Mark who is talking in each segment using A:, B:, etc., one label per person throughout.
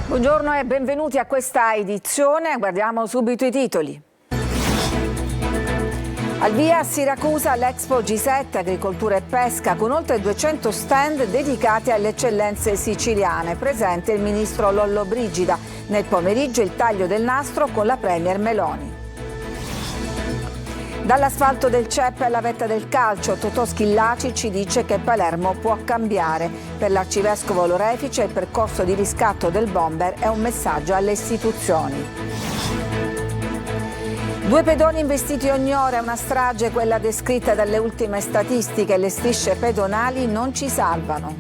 A: Buongiorno e benvenuti a questa edizione. Guardiamo subito i titoli. Al via a Siracusa l'Expo G7 Agricoltura e Pesca con oltre 200 stand dedicati alle eccellenze siciliane. Presente il ministro Lollobrigida. Nel pomeriggio il taglio del nastro con la premier Meloni. Dall'asfalto del CEP alla vetta del calcio, Totò Schillaci ci dice che Palermo può cambiare. Per l'arcivescovo Lorefice il percorso di riscatto del bomber è un messaggio alle istituzioni. 2 pedoni investiti ogni ora, una strage, quella descritta dalle ultime statistiche. Le strisce pedonali non ci salvano.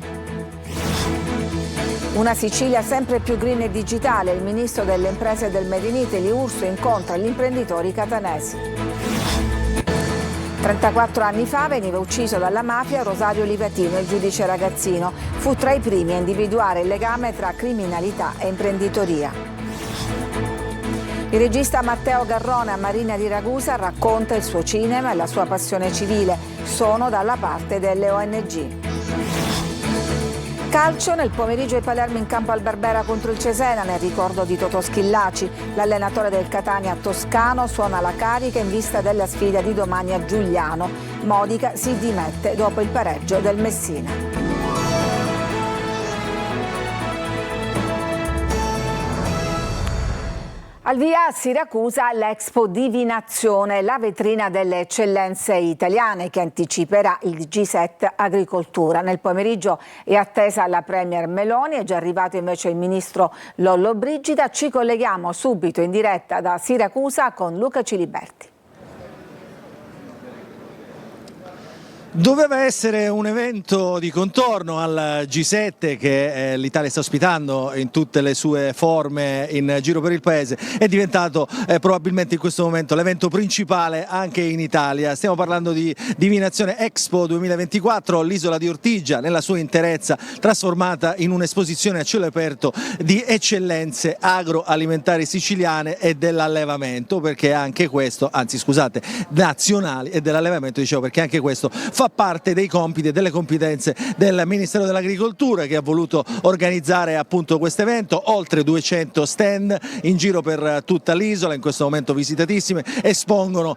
A: Una Sicilia sempre più green e digitale. Il ministro delle imprese e del Made in Italy, Urso, incontra gli imprenditori catanesi. 34 anni fa veniva ucciso dalla mafia Rosario Livatino, il giudice ragazzino. Fu tra i primi a individuare il legame tra criminalità e imprenditoria. Il regista Matteo Garrone a Marina di Ragusa racconta il suo cinema e la sua passione civile. Sono dalla parte delle ONG. Calcio, nel pomeriggio il Palermo in campo al Barbera contro il Cesena nel ricordo di Totò Schillaci. L'allenatore del Catania toscano suona la carica in vista della sfida di domani a Giugliano. Modica si dimette dopo il pareggio del Messina. Al via a Siracusa l'Expo Divinazione, la vetrina delle eccellenze italiane che anticiperà il G7 Agricoltura. Nel pomeriggio è attesa la premier Meloni, è già arrivato invece il ministro Lollobrigida. Ci colleghiamo subito in diretta da Siracusa con Luca Ciliberti.
B: Doveva essere un evento di contorno al G7 che l'Italia sta ospitando in tutte le sue forme in giro per il paese. È diventato probabilmente in questo momento l'evento principale anche in Italia. Stiamo parlando di Divinazione Expo 2024, l'isola di Ortigia nella sua interezza trasformata in un'esposizione a cielo aperto di eccellenze agroalimentari siciliane e dell'allevamento, perché anche questo, anzi scusate, nazionali e dell'allevamento, dicevo, perché anche questo fa parte dei compiti e delle competenze del Ministero dell'Agricoltura, che ha voluto organizzare appunto questo evento. Oltre 200 stand in giro per tutta l'isola, in questo momento visitatissime, espongono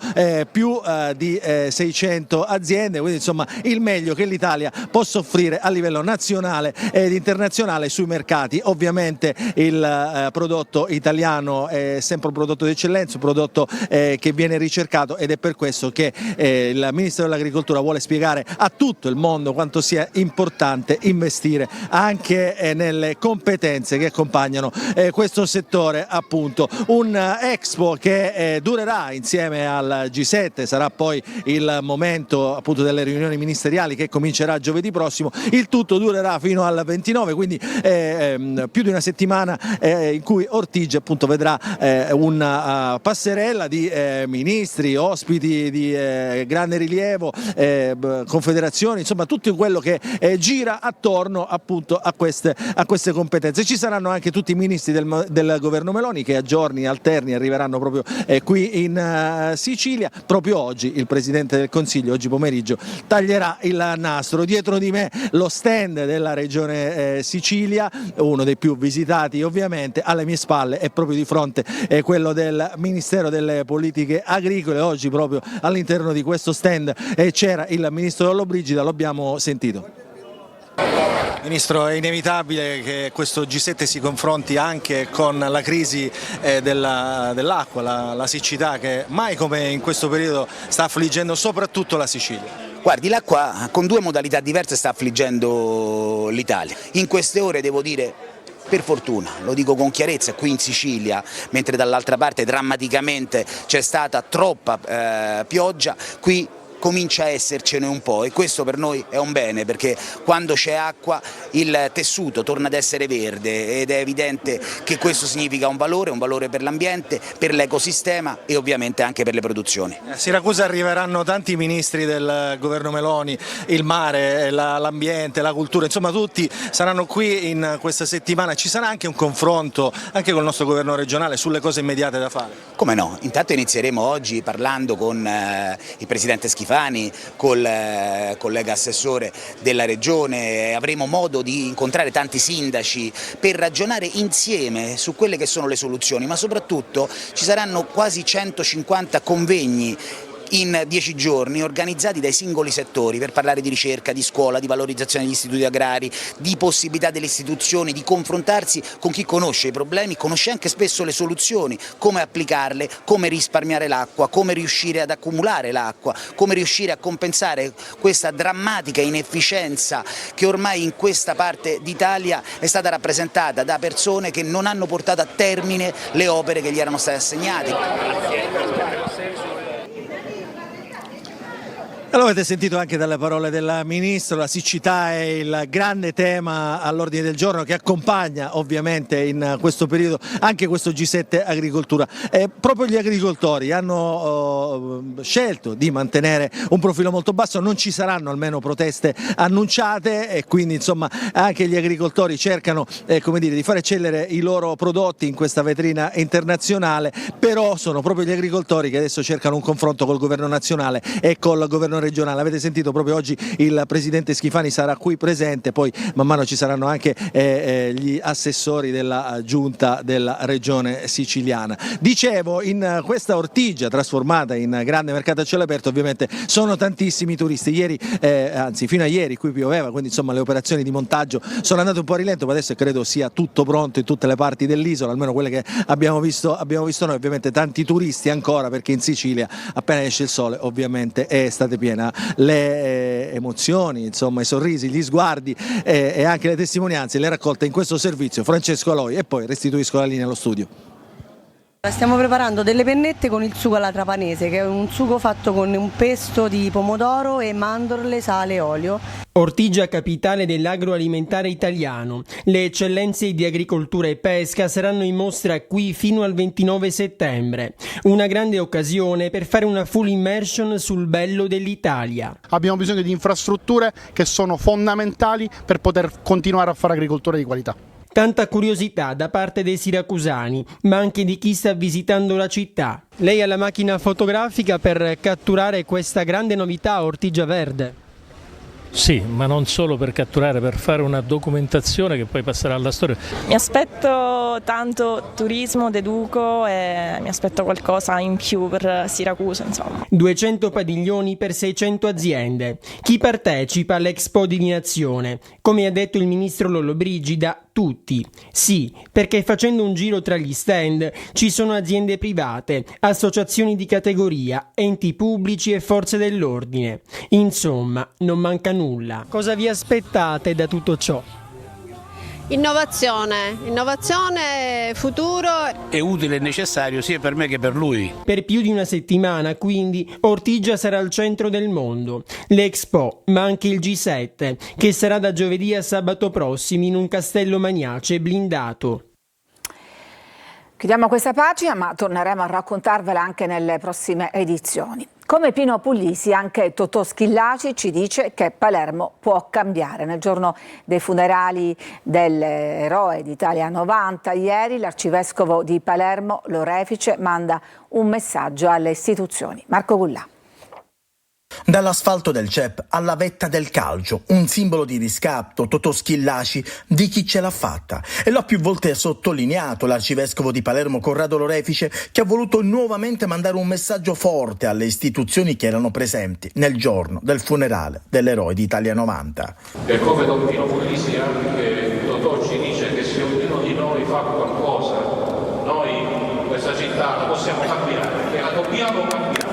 B: più di 600 aziende, quindi insomma il meglio che l'Italia possa offrire a livello nazionale ed internazionale sui mercati. Ovviamente il prodotto italiano è sempre un prodotto di eccellenza, un prodotto che viene ricercato, ed è per questo che il Ministero dell'Agricoltura vuole spiegare a tutto il mondo quanto sia importante investire anche nelle competenze che accompagnano questo settore, appunto. Un Expo che durerà insieme al G7, sarà poi il momento appunto delle riunioni ministeriali che comincerà giovedì prossimo. Il tutto durerà fino al 29, quindi più di una settimana in cui Ortigia appunto vedrà una passerella di ministri, ospiti di grande rilievo, confederazioni, insomma tutto quello che gira attorno appunto a queste competenze. Ci saranno anche tutti i ministri del governo Meloni che a giorni alterni arriveranno proprio qui in Sicilia. Proprio oggi il Presidente del Consiglio, oggi pomeriggio, taglierà il nastro. Dietro di me lo stand della Regione Sicilia, uno dei più visitati ovviamente. Alle mie spalle è proprio di fronte quello del Ministero delle Politiche Agricole. Oggi proprio all'interno di questo stand c'era il Ministro Lollobrigida, lo abbiamo sentito. Ministro, è inevitabile che questo G7 si confronti anche con la crisi dell'acqua, la siccità che mai come in questo periodo sta affliggendo soprattutto la Sicilia.
C: Guardi, l'acqua con 2 modalità diverse sta affliggendo l'Italia. In queste ore devo dire, per fortuna, lo dico con chiarezza, qui in Sicilia, mentre dall'altra parte drammaticamente c'è stata troppa pioggia, qui comincia a essercene un po', e questo per noi è un bene, perché quando c'è acqua il tessuto torna ad essere verde, ed è evidente che questo significa un valore per l'ambiente, per l'ecosistema e ovviamente anche per le produzioni.
B: A Siracusa arriveranno tanti ministri del governo Meloni, il mare, l'ambiente, la cultura, insomma tutti saranno qui in questa settimana. Ci sarà anche un confronto anche col nostro governo regionale sulle cose immediate da fare?
C: Come no, intanto inizieremo oggi parlando con il Presidente Schifani, Schifani, col collega assessore della regione, avremo modo di incontrare tanti sindaci per ragionare insieme su quelle che sono le soluzioni, ma soprattutto ci saranno quasi 150 convegni in 10 giorni organizzati dai singoli settori per parlare di ricerca, di scuola, di valorizzazione degli istituti agrari, di possibilità delle istituzioni di confrontarsi con chi conosce i problemi, conosce anche spesso le soluzioni, come applicarle, come risparmiare l'acqua, come riuscire ad accumulare l'acqua, come riuscire a compensare questa drammatica inefficienza che ormai in questa parte d'Italia è stata rappresentata da persone che non hanno portato a termine le opere che gli erano state assegnate.
B: Allora, avete sentito anche dalle parole del Ministro, la siccità è il grande tema all'ordine del giorno che accompagna ovviamente in questo periodo anche questo G7 agricoltura. Proprio gli agricoltori hanno scelto di mantenere un profilo molto basso, non ci saranno almeno proteste annunciate e quindi insomma anche gli agricoltori cercano come dire, di far eccellere i loro prodotti in questa vetrina internazionale, però sono proprio gli agricoltori che adesso cercano un confronto col governo nazionale e col governo regionale. Avete sentito proprio oggi il presidente Schifani sarà qui presente, poi man mano ci saranno anche gli assessori della giunta della regione siciliana. Dicevo, in questa ortigia trasformata in grande mercato a cielo aperto ovviamente sono tantissimi turisti. Ieri, anzi fino a ieri qui pioveva, quindi insomma le operazioni di montaggio sono andate un po' a rilento, ma adesso credo sia tutto pronto in tutte le parti dell'isola, almeno quelle che abbiamo visto noi. Ovviamente tanti turisti ancora, perché in Sicilia appena esce il sole ovviamente è estate piena. Le emozioni, insomma i sorrisi, gli sguardi e anche le testimonianze le raccolte in questo servizio Francesco Aloi, e poi restituisco la linea allo studio.
D: Stiamo preparando delle pennette con il sugo alla trapanese, che è un sugo fatto con un pesto di pomodoro e mandorle, sale e olio.
E: Ortigia capitale dell'agroalimentare italiano. Le eccellenze di agricoltura e pesca saranno in mostra qui fino al 29 settembre. Una grande occasione per fare una full immersion sul bello dell'Italia.
F: Abbiamo bisogno di infrastrutture che sono fondamentali per poter continuare a fare agricoltura di qualità.
E: Tanta curiosità da parte dei siracusani, ma anche di chi sta visitando la città. Lei ha la macchina fotografica per catturare questa grande novità a Ortigia Verde.
G: Sì, ma non solo per catturare, per fare una documentazione che poi passerà alla storia.
H: Mi aspetto tanto turismo, deduco e mi aspetto qualcosa in più per Siracusa, insomma.
E: 200 padiglioni per 600 aziende. Chi partecipa all'Expo Divinazione? Come ha detto il ministro Lollobrigida, tutti. Sì, perché facendo un giro tra gli stand ci sono aziende private, associazioni di categoria, enti pubblici e forze dell'ordine. Insomma, non manca nulla. Cosa vi aspettate da tutto ciò?
I: Innovazione, futuro.
J: È utile e necessario sia per me che per lui.
E: Per più di una settimana, quindi, Ortigia sarà al centro del mondo. L'Expo, ma anche il G7, che sarà da giovedì a sabato prossimi in un castello Magnace blindato.
A: Chiudiamo questa pagina, ma torneremo a raccontarvela anche nelle prossime edizioni. Come Pino Puglisi, anche Totò Schillaci ci dice che Palermo può cambiare. Nel giorno dei funerali dell'eroe d'Italia 90, ieri l'arcivescovo di Palermo, Lorefice, manda un messaggio alle istituzioni. Marco Gullà.
K: Dall'asfalto del CEP alla vetta del calcio, un simbolo di riscatto, Totò Schillaci, di chi ce l'ha fatta. E lo ha più volte sottolineato l'arcivescovo di Palermo Corrado Lorefice, che ha voluto nuovamente mandare un messaggio forte alle istituzioni che erano presenti nel giorno del funerale dell'eroe d'Italia 90.
L: E come Don Pino Puglisi anche Totò ci dice che se ognuno di noi fa qualcosa, noi questa città la possiamo cambiare, e la dobbiamo cambiare.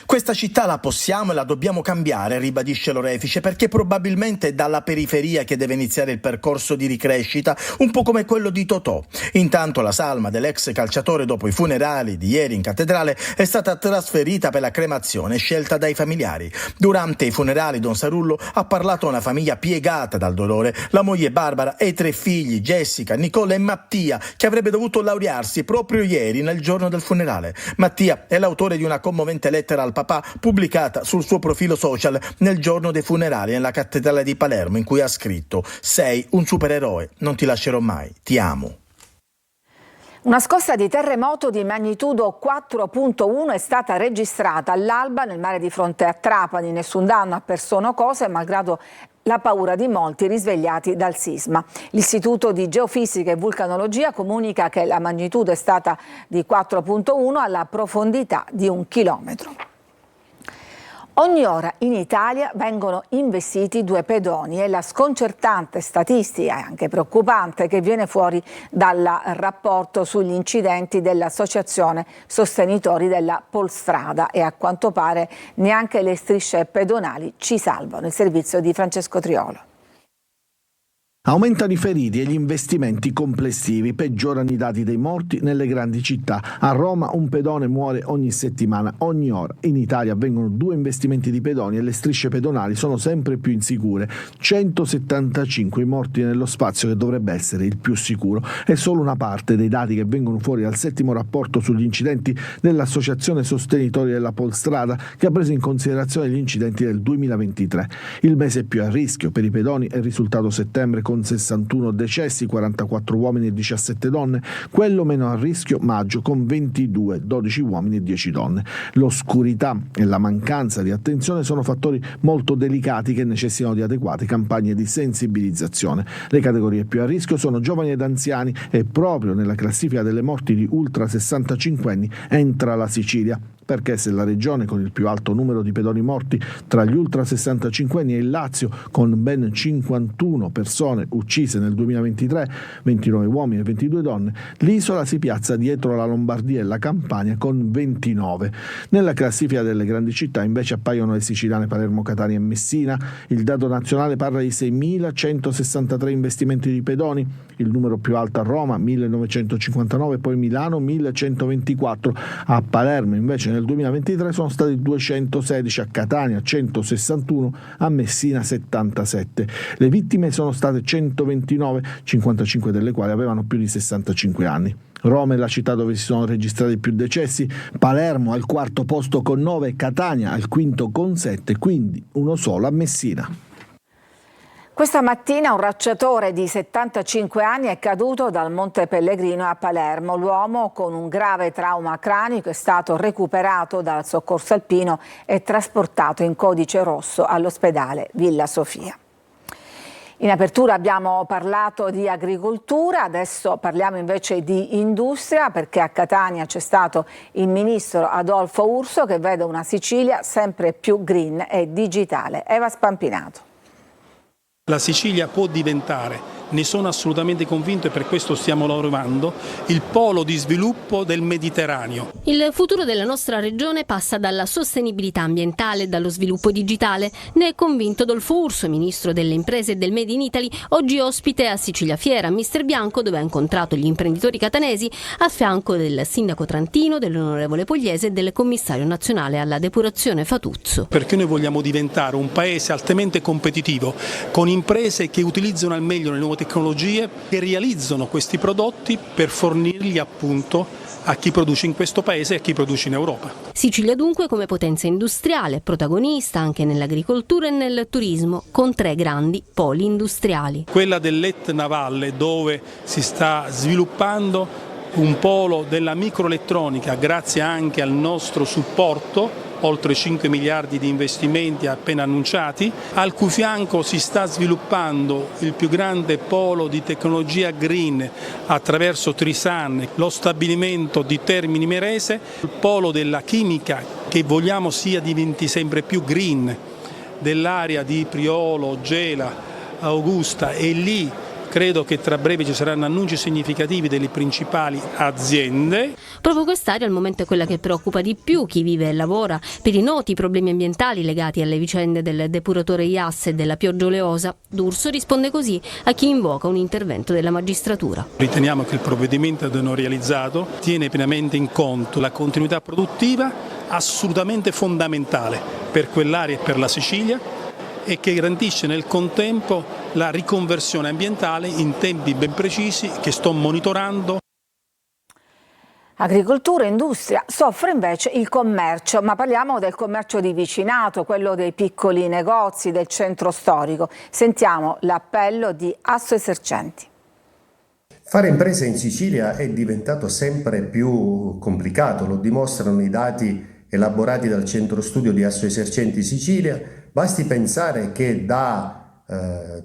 K: Questa città la possiamo e la dobbiamo cambiare, ribadisce Lorefice, perché probabilmente è dalla periferia che deve iniziare il percorso di ricrescita, un po' come quello di Totò. Intanto la salma dell'ex calciatore dopo i funerali di ieri in cattedrale è stata trasferita per la cremazione scelta dai familiari. Durante i funerali Don Sarullo ha parlato a una famiglia piegata dal dolore, la moglie Barbara e i 3 figli Jessica, Nicola e Mattia, che avrebbe dovuto laurearsi proprio ieri nel giorno del funerale. Mattia è l'autore di una commovente lettera al papà pubblicata sul suo profilo social nel giorno dei funerali nella cattedrale di Palermo, in cui ha scritto: «Sei un supereroe, non ti lascerò mai, ti amo».
A: Una scossa di terremoto di magnitudo 4.1 è stata registrata all'alba nel mare di fronte a Trapani. Nessun danno a persone o cose, malgrado la paura di molti risvegliati dal sisma. L'Istituto di Geofisica e Vulcanologia comunica che la magnitudo è stata di 4.1 alla profondità di 1 chilometro. Ogni ora in Italia vengono investiti 2 pedoni. È la sconcertante statistica e anche preoccupante che viene fuori dal rapporto sugli incidenti dell'Associazione Sostenitori della Polstrada, e a quanto pare neanche le strisce pedonali ci salvano. Il servizio di Francesco Triolo.
M: Aumentano i feriti e gli investimenti complessivi, peggiorano i dati dei morti nelle grandi città. A Roma un pedone muore ogni settimana, ogni ora. In Italia avvengono 2 investimenti di pedoni e le strisce pedonali sono sempre più insicure. 175 morti nello spazio che dovrebbe essere il più sicuro. È solo una parte dei dati che vengono fuori dal 7° rapporto sugli incidenti dell'Associazione Sostenitori della Polstrada, che ha preso in considerazione gli incidenti del 2023. Il mese più a rischio per i pedoni è il risultato settembre, con 61 decessi, 44 uomini e 17 donne, quello meno a rischio maggio con 22, 12 uomini e 10 donne. L'oscurità e la mancanza di attenzione sono fattori molto delicati che necessitano di adeguate campagne di sensibilizzazione. Le categorie più a rischio sono giovani ed anziani e proprio nella classifica delle morti di ultra 65 anni entra la Sicilia. Perché se la regione con il più alto numero di pedoni morti tra gli ultra 65 anni è il Lazio, con ben 51 persone uccise nel 2023, 29 uomini e 22 donne, l'isola si piazza dietro la Lombardia e la Campania con 29. Nella classifica delle grandi città invece appaiono le siciliane Palermo, Catania e Messina. Il dato nazionale parla di 6.163 investimenti di pedoni, il numero più alto a Roma 1959, poi Milano 1124, a Palermo invece nel 2023 sono stati 216, a Catania 161, a Messina 77. Le vittime sono state 129, 55 delle quali avevano più di 65 anni. Roma è la città dove si sono registrati più decessi, Palermo al 4° posto con 9, Catania al 5° con 7, quindi uno solo a Messina.
A: Questa mattina un racciatore di 75 anni è caduto dal Monte Pellegrino a Palermo. L'uomo, con un grave trauma cranico, è stato recuperato dal soccorso alpino e trasportato in codice rosso all'ospedale Villa Sofia. In apertura abbiamo parlato di agricoltura, adesso parliamo invece di industria, perché a Catania c'è stato il ministro Adolfo Urso che vede una Sicilia sempre più green e digitale. Eva Spampinato.
N: La Sicilia può diventare, ne sono assolutamente convinto e per questo stiamo lavorando, il polo di sviluppo del Mediterraneo.
O: Il futuro della nostra regione passa dalla sostenibilità ambientale e dallo sviluppo digitale. Ne è convinto Adolfo Urso, ministro delle imprese e del Made in Italy, oggi ospite a Sicilia Fiera, a Mister Bianco, dove ha incontrato gli imprenditori catanesi a fianco del sindaco trantino, dell'onorevole Pogliese e del commissario nazionale alla depurazione Fatuzzo.
N: Perché noi vogliamo diventare un paese altamente competitivo, con imprese che utilizzano al meglio le nuove tecnologie, che realizzano questi prodotti per fornirli appunto a chi produce in questo paese e a chi produce in Europa.
O: Sicilia dunque come potenza industriale, protagonista anche nell'agricoltura e nel turismo, con 3 grandi poli industriali.
N: Quella dell'Etna Valle, dove si sta sviluppando un polo della microelettronica grazie anche al nostro supporto, oltre 5 miliardi di investimenti appena annunciati, al cui fianco si sta sviluppando il più grande polo di tecnologia green attraverso Trisan, lo stabilimento di Termini Imerese, il polo della chimica che vogliamo diventi sempre più green, dell'area di Priolo, Gela, Augusta, e lì credo che tra breve ci saranno annunci significativi delle principali aziende.
O: Proprio quest'area al momento è quella che preoccupa di più chi vive e lavora per i noti problemi ambientali legati alle vicende del depuratore IAS e della pioggia oleosa. D'Urso risponde così a chi invoca un intervento della magistratura.
N: Riteniamo che il provvedimento da noi realizzato tiene pienamente in conto la continuità produttiva, assolutamente fondamentale per quell'area e per la Sicilia, e che garantisce nel contempo la riconversione ambientale in tempi ben precisi che sto monitorando.
A: Agricoltura e industria, soffre invece il commercio, ma parliamo del commercio di vicinato, quello dei piccoli negozi del centro storico. Sentiamo l'appello di Assoesercenti.
P: Fare impresa in Sicilia è diventato sempre più complicato, lo dimostrano i dati elaborati dal Centro Studio di Assoesercenti Sicilia. Basti pensare che da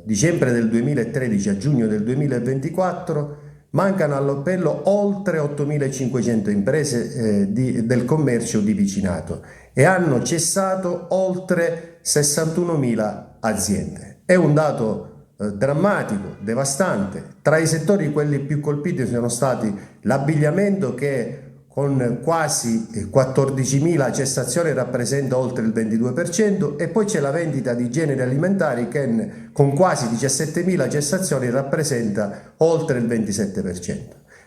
P: dicembre del 2013 a giugno del 2024 mancano all'appello oltre 8.500 imprese del commercio di vicinato e hanno cessato oltre 61.000 aziende. È un dato drammatico, devastante. Tra i settori quelli più colpiti sono stati l'abbigliamento, che con quasi 14.000 cessazioni rappresenta oltre il 22%, e poi c'è la vendita di generi alimentari che con quasi 17.000 cessazioni rappresenta oltre il 27%.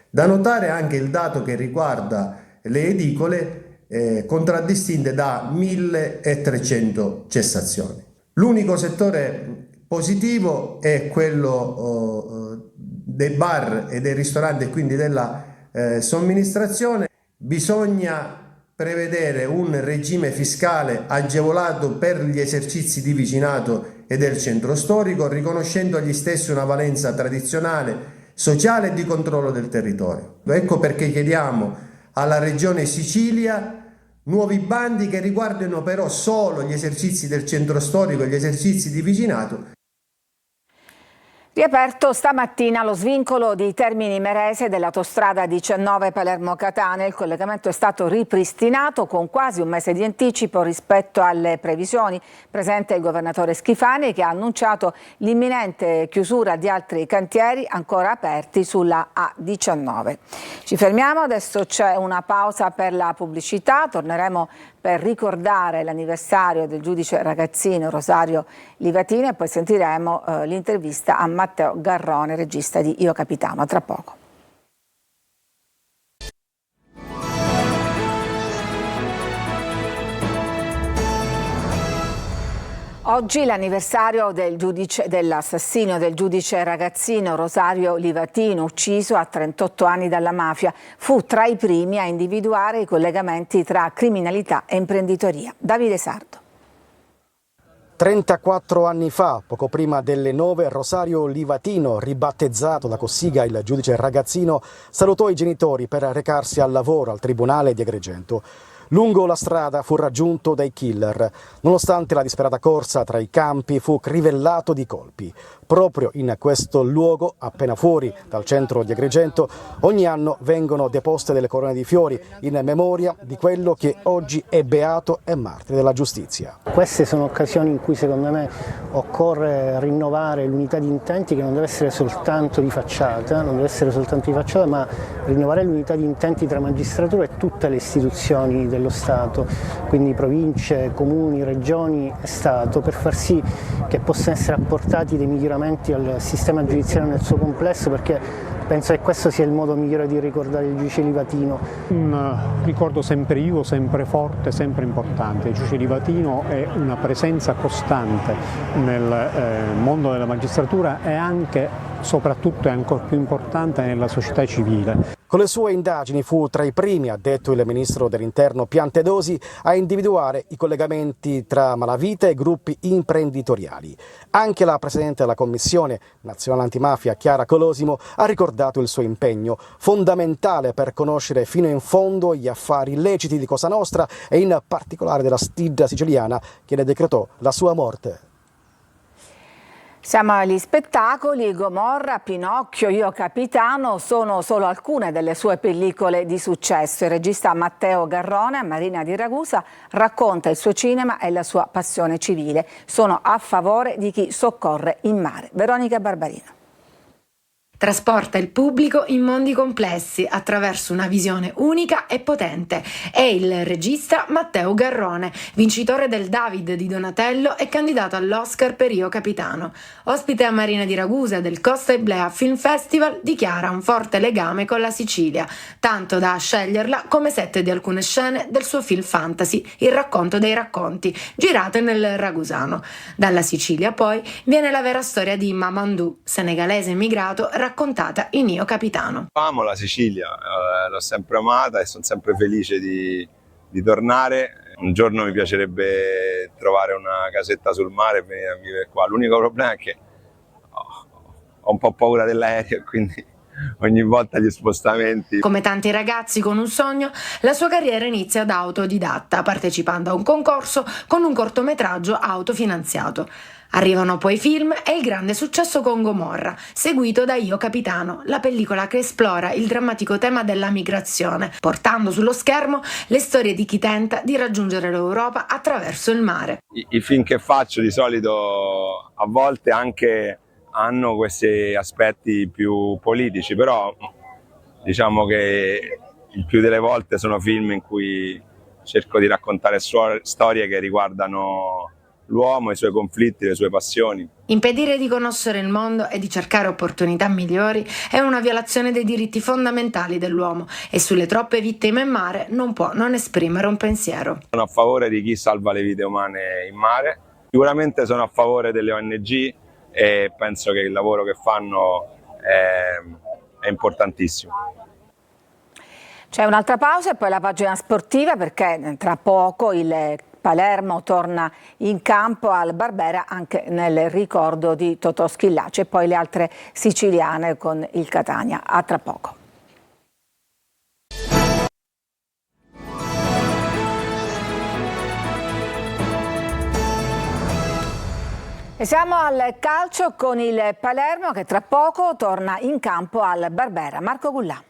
P: Da notare anche il dato che riguarda le edicole, contraddistinte da 1.300 cessazioni. L'unico settore positivo è quello dei bar e dei ristoranti e quindi della somministrazione. Bisogna prevedere un regime fiscale agevolato per gli esercizi di vicinato e del centro storico, riconoscendo agli stessi una valenza tradizionale, sociale e di controllo del territorio. Ecco perché chiediamo alla Regione Sicilia nuovi bandi che riguardino però solo gli esercizi del centro storico e gli esercizi di vicinato.
A: Riaperto stamattina lo svincolo di Termini Imerese dell'autostrada 19 Palermo-Catania. Il collegamento è stato ripristinato con quasi un mese di anticipo rispetto alle previsioni. Presente il governatore Schifani, che ha annunciato l'imminente chiusura di altri cantieri ancora aperti sulla A19. Ci fermiamo, adesso c'è una pausa per la pubblicità, torneremo per ricordare l'anniversario del giudice ragazzino Rosario Livatino e poi sentiremo l'intervista a Matteo Garrone, regista di Io Capitano. A tra poco. Oggi l'anniversario dell'assassinio del giudice ragazzino Rosario Livatino, ucciso a 38 anni dalla mafia. Fu tra i primi a individuare i collegamenti tra criminalità e imprenditoria. Davide Sardo.
Q: 34 anni fa, poco prima delle 9, Rosario Livatino, ribattezzato da Cossiga il giudice ragazzino, salutò i genitori per recarsi al lavoro al tribunale di Agrigento. Lungo la strada fu raggiunto dai killer. Nonostante la disperata corsa tra i campi, fu crivellato di colpi. Proprio in questo luogo, appena fuori dal centro di Agrigento, ogni anno vengono deposte delle corone di fiori in memoria di quello che oggi è beato e martire della giustizia.
R: Queste sono occasioni in cui secondo me occorre rinnovare l'unità di intenti, che non deve essere soltanto di facciata, ma rinnovare l'unità di intenti tra magistratura e tutte le istituzioni dello Stato, quindi province, comuni, regioni e Stato, per far sì che possano essere apportati dei miglioramenti al sistema giudiziario nel suo complesso, perché penso che questo sia il modo migliore di ricordare il giudice Livatino.
S: Un ricordo sempre vivo, sempre forte, sempre importante. Il giudice Livatino è una presenza costante nel mondo della magistratura e anche, soprattutto, è ancora più importante nella società civile.
Q: Con le sue indagini fu tra i primi, ha detto il ministro dell'Interno Piantedosi, a individuare i collegamenti tra malavita e gruppi imprenditoriali. Anche la Presidente della Commissione Nazionale Antimafia, Chiara Colosimo, ha ricordato il suo impegno, fondamentale per conoscere fino in fondo gli affari illeciti di Cosa Nostra e in particolare della stidda siciliana che ne decretò la sua morte.
A: Siamo agli spettacoli. Gomorra, Pinocchio, Io Capitano sono solo alcune delle sue pellicole di successo. Il regista Matteo Garrone, a Marina di Ragusa, racconta il suo cinema e la sua passione civile. Sono a favore di chi soccorre in mare. Veronica Barbarino.
T: Trasporta il pubblico in mondi complessi attraverso una visione unica e potente. È il regista Matteo Garrone, vincitore del David di Donatello e candidato all'Oscar per Io Capitano. Ospite a Marina di Ragusa del Costa Iblea Film Festival, dichiara un forte legame con la Sicilia, tanto da sceglierla come set di alcune scene del suo film fantasy, Il racconto dei racconti, girato nel Ragusano. Dalla Sicilia poi viene la vera storia di Mamadou, senegalese immigrato, raccontata in Io Capitano.
U: Amo la Sicilia, l'ho sempre amata e sono sempre felice di tornare. Un giorno mi piacerebbe trovare una casetta sul mare e venire a vivere qua. L'unico problema è che ho un po' paura dell'aereo e quindi ogni volta gli spostamenti.
T: Come tanti ragazzi con un sogno, la sua carriera inizia da autodidatta, partecipando a un concorso con un cortometraggio autofinanziato. Arrivano poi i film e il grande successo con Gomorra, seguito da Io Capitano, la pellicola che esplora il drammatico tema della migrazione, portando sullo schermo le storie di chi tenta di raggiungere l'Europa attraverso il mare.
U: I film che faccio di solito a volte anche hanno questi aspetti più politici, però diciamo che il più delle volte sono film in cui cerco di raccontare storie che riguardano l'uomo, i suoi conflitti, le sue passioni.
T: Impedire di conoscere il mondo e di cercare opportunità migliori è una violazione dei diritti fondamentali dell'uomo e sulle troppe vittime in mare non può non esprimere un pensiero.
U: Sono a favore di chi salva le vite umane in mare, sicuramente sono a favore delle ONG e penso che il lavoro che fanno è importantissimo.
A: C'è un'altra pausa e poi la pagina sportiva, perché tra poco il Palermo torna in campo al Barbera anche nel ricordo di Totò Schillaci, e poi le altre siciliane con il Catania. A tra poco. E siamo al calcio con il Palermo che tra poco torna in campo al Barbera. Marco Gullà.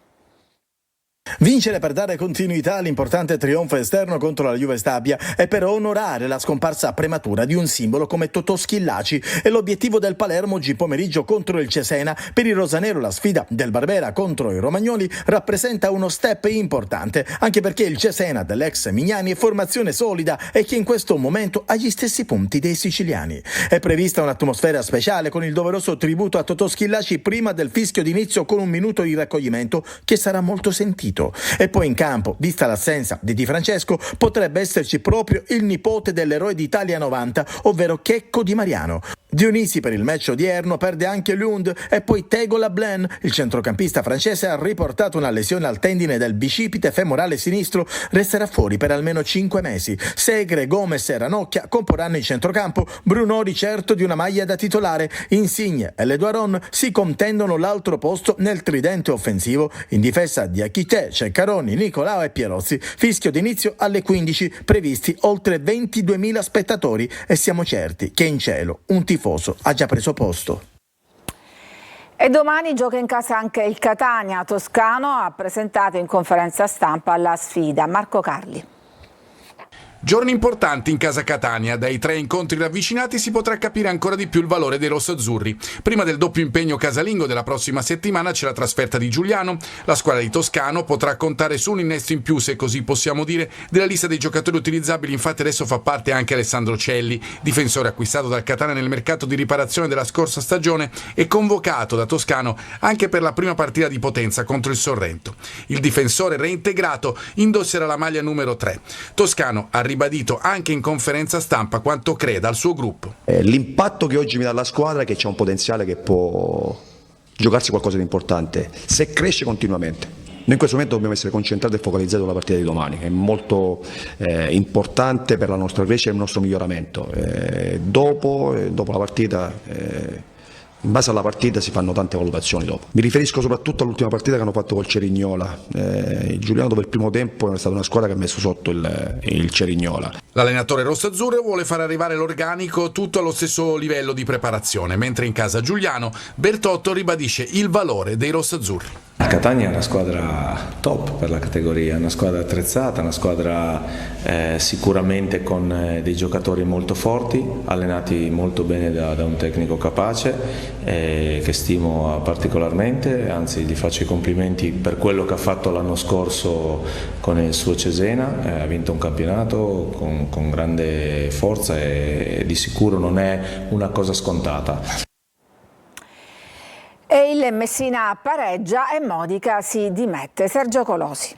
K: Vincere per dare continuità all'importante trionfo esterno contro la Juve Stabia e per onorare la scomparsa prematura di un simbolo come Totò Schillaci è l'obiettivo del Palermo oggi pomeriggio contro il Cesena. Per il rosanero la sfida del Barbera contro i romagnoli rappresenta uno step importante, anche perché il Cesena dell'ex Mignani è formazione solida e che in questo momento ha gli stessi punti dei siciliani. È prevista un'atmosfera speciale con il doveroso tributo a Totò Schillaci prima del fischio d'inizio, con un minuto di raccoglimento che sarà molto sentito. E poi in campo, vista l'assenza di Di Francesco, potrebbe esserci proprio il nipote dell'eroe d'Italia 90, ovvero Checco Di Mariano. Dionisi per il match odierno perde anche Lund e poi Tego Lablain. Il centrocampista francese ha riportato una lesione al tendine del bicipite femorale sinistro, resterà fuori per almeno 5 mesi. Segre, Gomez e Ranocchia comporranno il centrocampo, Brunori certo di una maglia da titolare. Insigne e Leduaron si contendono l'altro posto nel tridente offensivo. In difesa di Achite, Ceccaroni, Nicolao e Pierozzi. Fischio d'inizio alle 15, previsti oltre 22.000 spettatori e siamo certi che in cielo un tifoso ha già preso posto.
A: E domani gioca in casa anche il Catania. Toscano ha presentato in conferenza stampa la sfida. Marco Carli.
C: Giorni importanti in casa Catania, dai 3 incontri ravvicinati si potrà capire ancora di più il valore dei rossazzurri. Prima del doppio impegno casalingo della prossima settimana c'è la trasferta di Giuliano. La squadra di Toscano potrà contare su un innesto in più, se così possiamo dire, della lista dei giocatori utilizzabili. Infatti adesso fa parte anche Alessandro Celli, difensore acquistato dal Catania nel mercato di riparazione della scorsa stagione e convocato da Toscano anche per la prima partita di Potenza contro il Sorrento. Il difensore reintegrato indosserà la maglia numero 3. Toscano ha ribadito anche in conferenza stampa quanto creda al suo gruppo.
V: L'impatto che oggi mi dà la squadra è che c'è un potenziale che può giocarsi qualcosa di importante se cresce continuamente. Noi in questo momento dobbiamo essere concentrati e focalizzati sulla partita di domani, che è molto importante per la nostra crescita e il nostro miglioramento. Dopo la partita, in base alla partita si fanno tante valutazioni dopo. Mi riferisco soprattutto all'ultima partita che hanno fatto col Cerignola. Il Giuliano, dove il primo tempo è stata una squadra che ha messo sotto il Cerignola.
C: L'allenatore rossazzurro vuole far arrivare l'organico tutto allo stesso livello di preparazione, mentre in casa Giuliano Bertotto ribadisce il valore dei rossazzurri.
W: Catania è una squadra top per la categoria, una squadra attrezzata, una squadra sicuramente con dei giocatori molto forti, allenati molto bene da un tecnico capace, che stimo particolarmente, anzi gli faccio i complimenti per quello che ha fatto l'anno scorso con il suo Cesena. Ha vinto un campionato con grande forza e di sicuro non è una cosa scontata.
A: E il Messina pareggia e Modica si dimette. Sergio Colosi.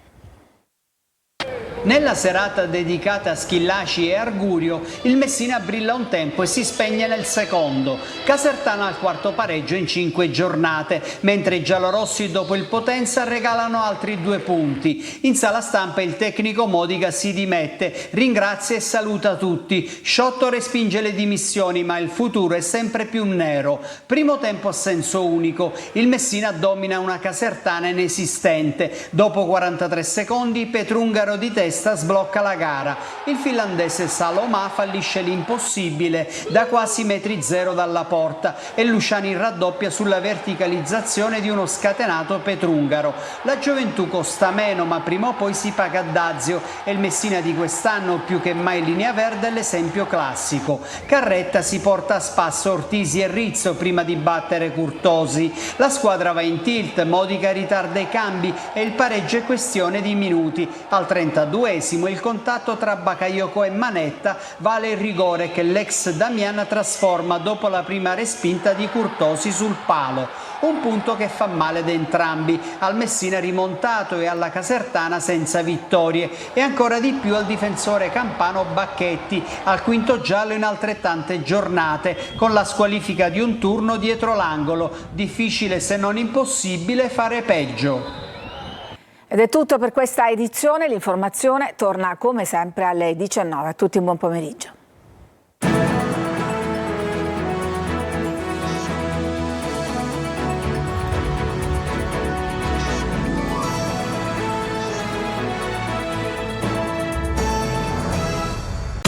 B: Nella serata dedicata a Schillaci e Argurio, il Messina brilla un tempo e si spegne nel secondo. Casertana al quarto pareggio in 5 giornate, mentre i giallorossi dopo il Potenza regalano altri 2 punti. In sala stampa il tecnico Modica si dimette, ringrazia e saluta tutti. Sciotto respinge le dimissioni, ma il futuro è sempre più nero. Primo tempo a senso unico, il Messina domina una Casertana inesistente. Dopo 43 secondi Petrungaro di testa sblocca la gara. Il finlandese Salomà fallisce l'impossibile da quasi metri zero dalla porta e Luciani raddoppia sulla verticalizzazione di uno scatenato Petrungaro. La gioventù costa meno, ma prima o poi si paga a dazio e il Messina di quest'anno, più che mai in linea verde, è l'esempio classico. Carretta si porta a spasso Ortisi e Rizzo prima di battere Curtosi. La squadra va in tilt, Modica ritarda i cambi e il pareggio è questione di minuti. Al 32esimo il contatto tra Bakayoko e Manetta vale il rigore che l'ex Damian trasforma dopo la prima respinta di Curtosi sul palo. Un punto che fa male ad entrambi, al Messina rimontato e alla Casertana senza vittorie, e ancora di più al difensore campano Bacchetti, al quinto giallo in altrettante giornate, con la squalifica di un turno dietro l'angolo. Difficile se non impossibile fare peggio.
A: Ed è tutto per questa edizione, l'informazione torna come sempre alle 19. A tutti un buon pomeriggio.